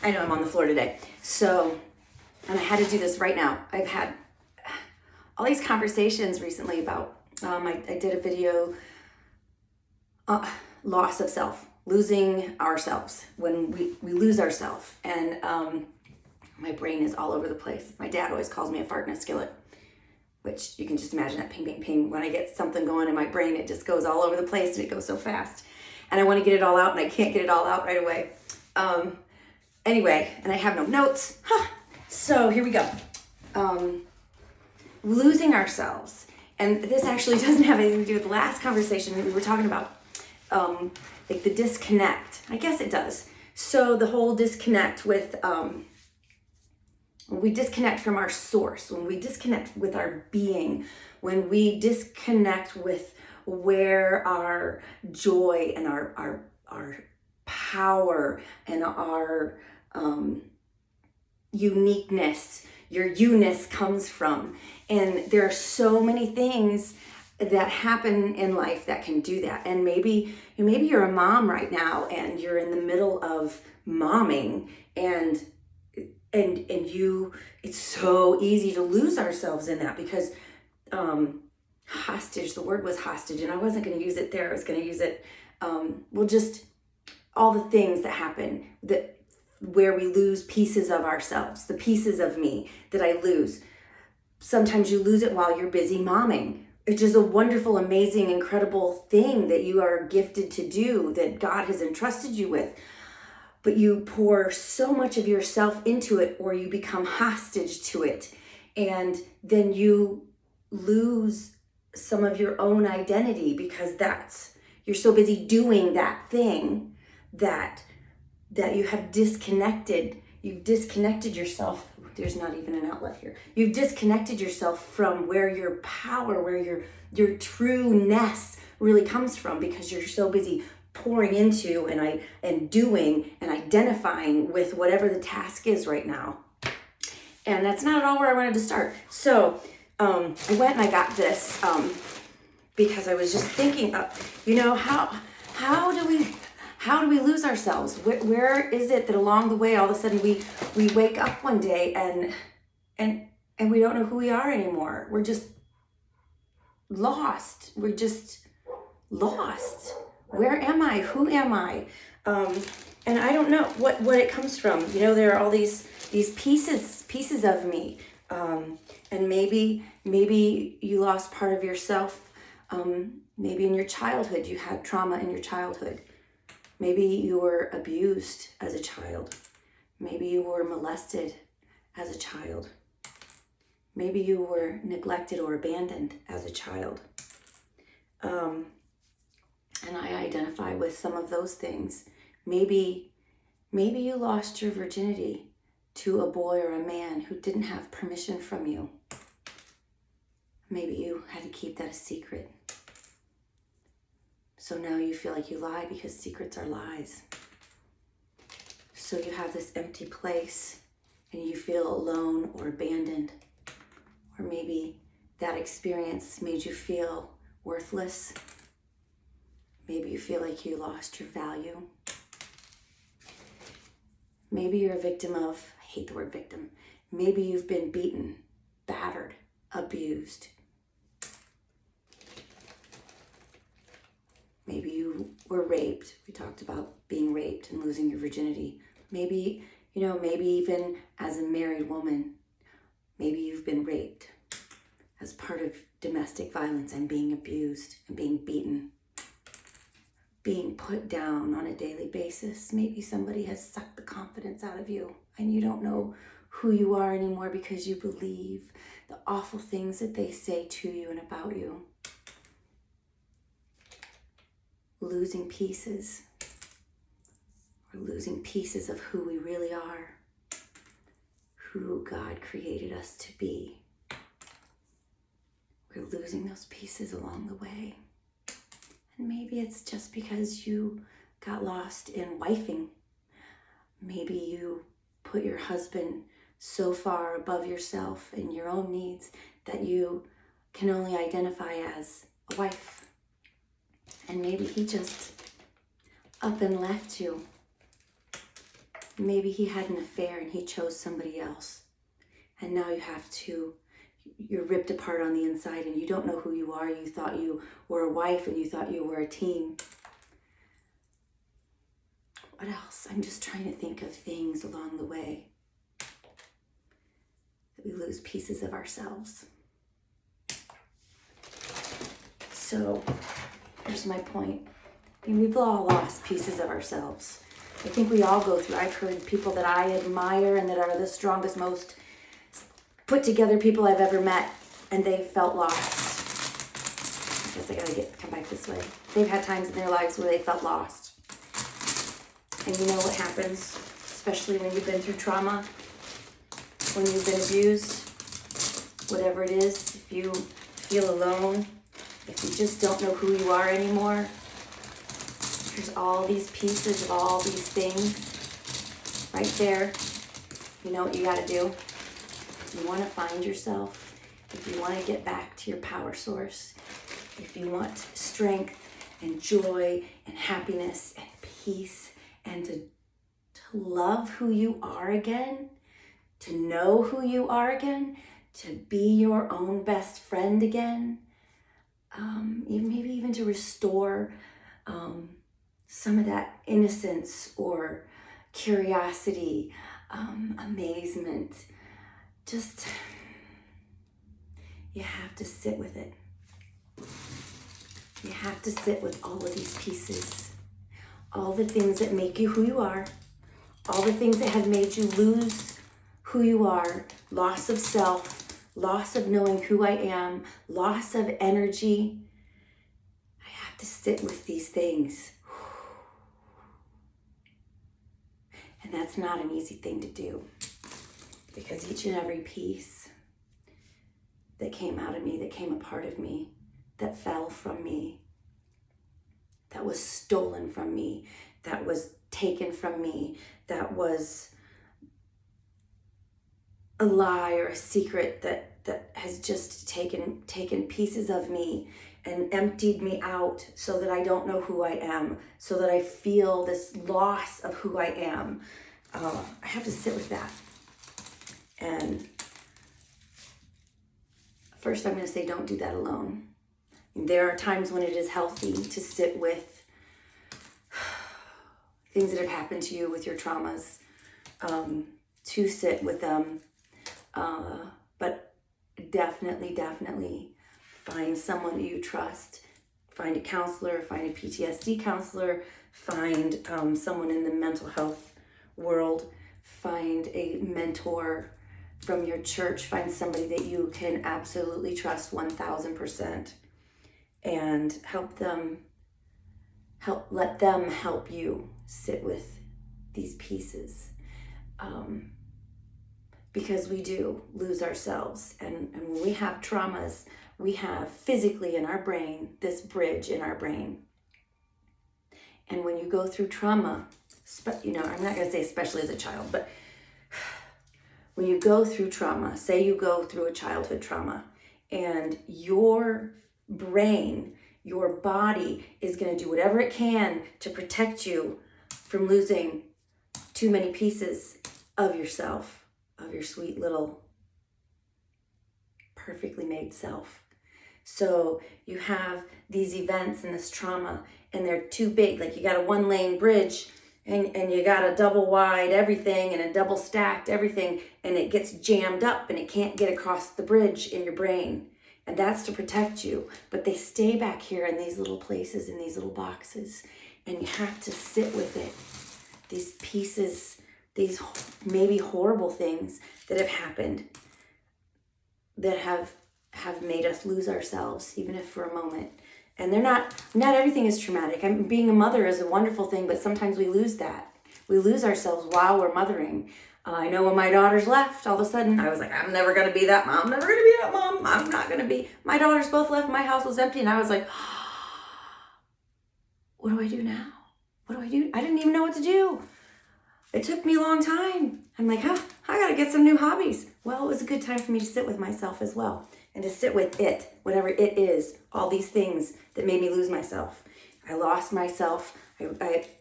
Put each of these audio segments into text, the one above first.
I know I'm on the floor today. So, and I had to do this right now. I've had all these conversations recently about, I did a video, loss of self, losing ourselves, when we lose ourselves. And my brain is all over the place. My dad always calls me a fart in a skillet, which you can just imagine that ping, ping, ping. When I get something going in my brain, it just goes all over the place and it goes so fast. And I want to get it all out and I can't get it all out right away. Anyway, and I have no notes. So here we go. Losing ourselves. And this actually doesn't have anything to do with the last conversation that we were talking about. Like the disconnect. I guess it does. So the whole disconnect with, when we disconnect from our source, when we disconnect with our being, when we disconnect with where our joy and our power and our uniqueness, your you-ness comes from. And there are so many things that happen in life that can do that. And maybe you're a mom right now and you're in the middle of momming and you, it's so easy to lose ourselves in that because hostage, the word was hostage, and I wasn't going to use it there. I was going to use it, just all the things that happen that where we lose pieces of ourselves, the pieces of me that I lose. Sometimes you lose it while you're busy momming, which is a wonderful, amazing, incredible thing that you are gifted to do, that God has entrusted you with. But you pour so much of yourself into it, or you become hostage to it. And then you lose some of your own identity because you're so busy doing that thing that you have disconnected. You've disconnected yourself. There's not even an outlet here. You've disconnected yourself from where your power, where your true-ness really comes from, because you're so busy pouring into and doing and identifying with whatever the task is right now. And that's not at all where I wanted to start. So I went and I got this because I was just thinking, how do we lose ourselves? Where is it that along the way, all of a sudden we wake up one day and we don't know who we are anymore? We're just lost. We're just lost. Where am I? Who am I? And I don't know what it comes from. There are all these pieces of me. And maybe you lost part of yourself. Maybe in your childhood, you had trauma in your childhood. Maybe you were abused as a child. Maybe you were molested as a child. Maybe you were neglected or abandoned as a child. And I identify with some of those things. Maybe you lost your virginity to a boy or a man who didn't have permission from you. Maybe you had to keep that a secret. So now you feel like you lie because secrets are lies. So you have this empty place and you feel alone or abandoned. Or maybe that experience made you feel worthless. Maybe you feel like you lost your value. Maybe you're a victim of, I hate the word victim. Maybe you've been beaten, battered, abused. Maybe you were raped. We talked about being raped and losing your virginity. Maybe even as a married woman, maybe you've been raped as part of domestic violence and being abused and being beaten, being put down on a daily basis. Maybe somebody has sucked the confidence out of you and you don't know who you are anymore because you believe the awful things that they say to you and about you. Losing pieces. We're losing pieces of who we really are, who God created us to be. We're losing those pieces along the way. And maybe it's just because you got lost in wifing. Maybe you put your husband so far above yourself and your own needs that you can only identify as a wife. And maybe he just up and left you. Maybe he had an affair and he chose somebody else. And now you're ripped apart on the inside and you don't know who you are. You thought you were a wife and you thought you were a team. What else? I'm just trying to think of things along the way that we lose pieces of ourselves. So here's my point. I mean, we've all lost pieces of ourselves. I think we all go through. I've heard people that I admire and that are the strongest, most put together people I've ever met, and they felt lost. I guess I gotta come back this way. They've had times in their lives where they felt lost. And you know what happens, especially when you've been through trauma, when you've been abused, whatever it is, if you feel alone, if you just don't know who you are anymore, there's all these pieces of all these things right there. You know what you gotta do? If you wanna find yourself, if you wanna get back to your power source, if you want strength and joy and happiness and peace and to love who you are again, to know who you are again, to be your own best friend again, maybe even to restore some of that innocence or curiosity, amazement. Just, you have to sit with it. You have to sit with all of these pieces. All the things that make you who you are. All the things that have made you lose who you are. Loss of self. Loss of knowing who I am. Loss of energy. I have to sit with these things. And that's not an easy thing to do. Because each and every piece that came out of me, that came a part of me, that fell from me, that was stolen from me, that was taken from me, that was a lie or a secret that has just taken pieces of me and emptied me out so that I don't know who I am, so that I feel this loss of who I am. I have to sit with that. And first I'm going to say, don't do that alone. There are times when it is healthy to sit with things that have happened to you with your traumas, to sit with them. But definitely find someone that you trust. Find a counselor, find a PTSD counselor, find someone in the mental health world, find a mentor from your church, find somebody that you can absolutely trust 1000%. And let them help you sit with these pieces. Because we do lose ourselves. And when we have traumas, we have physically in our brain, this bridge in our brain. And when you go through trauma, I'm not going to say especially as a child, but when you go through trauma, say you go through a childhood trauma, and your brain, your body is going to do whatever it can to protect you from losing too many pieces of yourself, of your sweet little perfectly made self. So you have these events and this trauma, and they're too big. Like you got a 1-lane bridge, and you got a double wide everything and a double stacked everything, and it gets jammed up and it can't get across the bridge in your brain. And that's to protect you. But they stay back here in these little places, in these little boxes. And you have to sit with it. These pieces, these maybe horrible things that have happened, that have made us lose ourselves, even if for a moment. And they're not everything is traumatic. Being a mother is a wonderful thing, but sometimes we lose that. We lose ourselves while we're mothering. I know when my daughters left, all of a sudden I was like, I'm never going to be that mom. I'm never going to be that mom. I'm not going to be. My daughters both left. My house was empty. And I was like, what do I do now? What do I do? I didn't even know what to do. It took me a long time. I'm like, I got to get some new hobbies. Well, it was a good time for me to sit with myself as well. And to sit with it, whatever it is, all these things that made me lose myself. I lost myself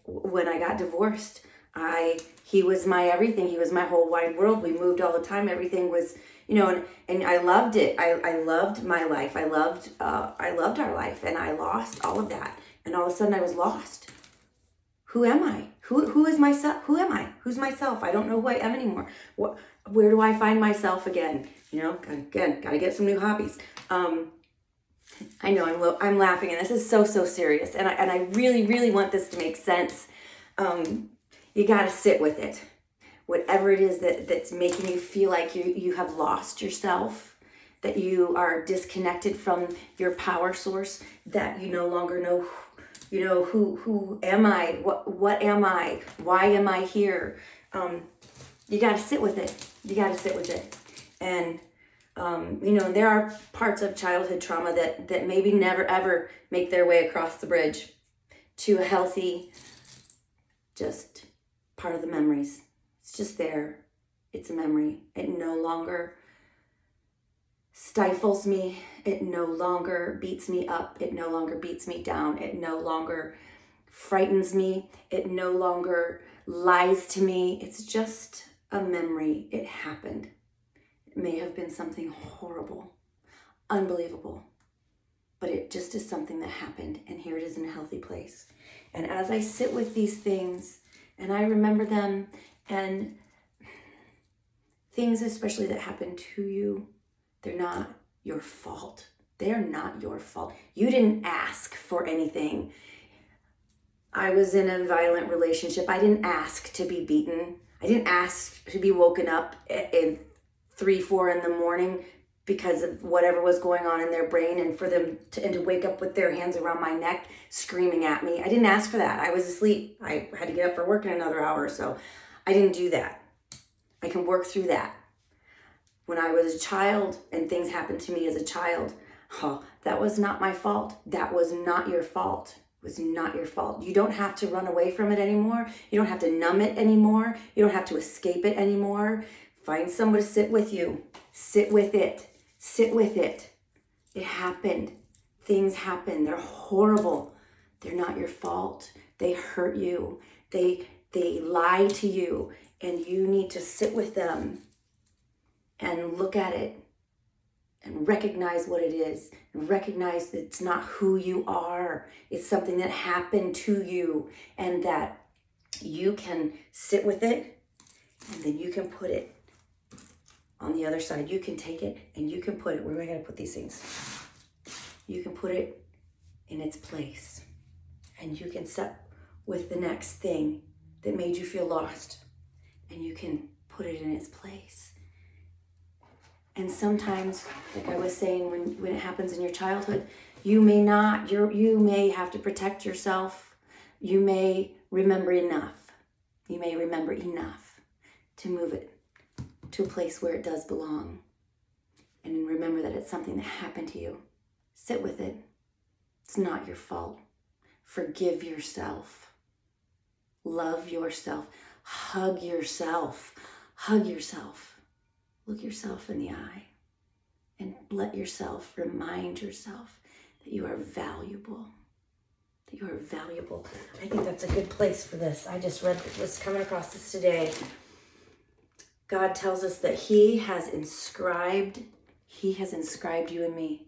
when I got divorced. He was my everything. He was my whole wide world. We moved all the time. Everything was, and I loved it. I loved my life. I loved our life, and I lost all of that. And all of a sudden I was lost. Who am I? Who is myself? Who am I? Who's myself? I don't know who I am anymore. Where do I find myself again? Again, got to get some new hobbies. I know I'm laughing, and this is so serious, and I really, really want this to make sense. You got to sit with it. Whatever it is that's making you feel like you have lost yourself, that you are disconnected from your power source, that you no longer know, who am I? What am I? Why am I here? You got to sit with it. You got to sit with it. And, there are parts of childhood trauma that maybe never, ever make their way across the bridge to a healthy, just part of the memories. It's just there. It's a memory. It no longer stifles me. It no longer beats me up. It no longer beats me down. It no longer frightens me. It no longer lies to me. It's just a memory. It happened. It may have been something horrible, unbelievable, but it just is something that happened, and here it is in a healthy place. And as I sit with these things and I remember them, and things especially that happen to you, they're not your fault. They're not your fault. You didn't ask for anything. I was in a violent relationship. I didn't ask to be beaten. I didn't ask to be woken up at 3, 4 in the morning because of whatever was going on in their brain, and for them to wake up with their hands around my neck screaming at me. I didn't ask for that. I was asleep. I had to get up for work in another hour, so I didn't do that. I can work through that. When I was a child and things happened to me as a child, that was not my fault. That was not your fault. It was not your fault. You don't have to run away from it anymore. You don't have to numb it anymore. You don't have to escape it anymore. Find someone to sit with you. Sit with it. Sit with it. It happened. Things happen. They're horrible. They're not your fault. They hurt you. They lie to you, and you need to sit with them and look at it and recognize what it is, and recognize that it's not who you are. It's something that happened to you, and that you can sit with it, and then you can put it on the other side. You can take it and you can put it, where do I gotta put these things? You can put it in its place, and you can sit with the next thing that made you feel lost, and you can put it in its place. And sometimes, like I was saying, when it happens in your childhood, you may have to protect yourself. You may remember enough. You may remember enough to move it to a place where it does belong. And remember that it's something that happened to you. Sit with it. It's not your fault. Forgive yourself. Love yourself. Hug yourself. Hug yourself. Look yourself in the eye and let yourself remind yourself that you are valuable. That you are valuable. I think that's a good place for this. I just was coming across this today. God tells us that He has inscribed you and me.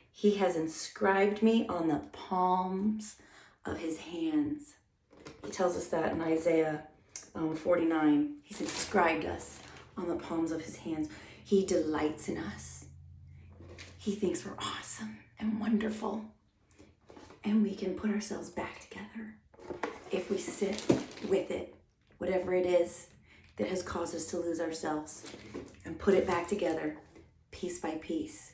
He has inscribed me on the palms of His hands. He tells us that in Isaiah 49. He's inscribed us on the palms of His hands. He delights in us. He thinks we're awesome and wonderful. And we can put ourselves back together if we sit with it, whatever it is that has caused us to lose ourselves, and put it back together piece by piece.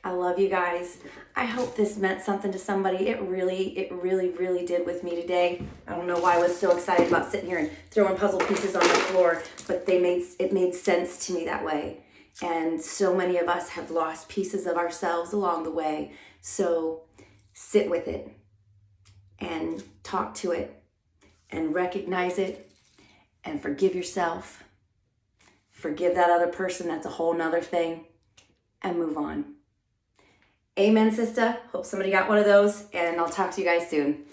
I love you guys. I hope this meant something to somebody. It really, really did with me today. I don't know why I was so excited about sitting here and throwing puzzle pieces on the floor, but it made sense to me that way. And so many of us have lost pieces of ourselves along the way. So sit with it and talk to it and recognize it and forgive yourself. Forgive that other person. That's a whole nother thing. And move on. Amen, sister. Hope somebody got one of those, and I'll talk to you guys soon.